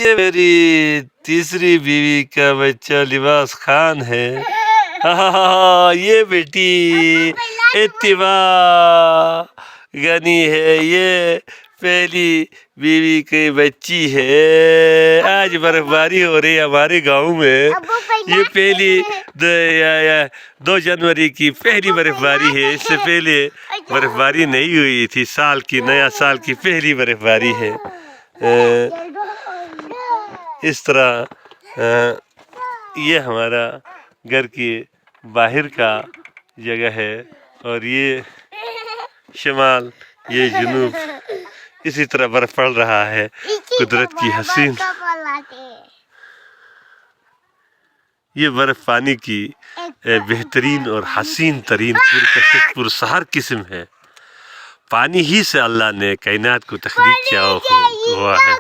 ये मेरी तीसरी बीवी का बच्चा लिबास खान है। ये बेटी इत्तिबा गनी है। ये पहली बीवी की बच्ची है। आज बर्फबारी हो रही है हमारे गांव में। ये पहली 2 जनवरी की पहली बर्फबारी है। इससे पहले बर्फबारी नहीं हुई थी। साल की नया साल की पहली बर्फबारी है। इस तरह ये हमारा घर के बाहर का जगह है और ये शमाल ये जुनूब इसी तरह बर्फ पड़ रहा है। कुदरत की हसीन ये बर्फ पानी की बेहतरीन और हसीन तरीन पुरसहार किस्म है। पानी ही से अल्लाह ने कायनात को तख्लीक किया हुआ है।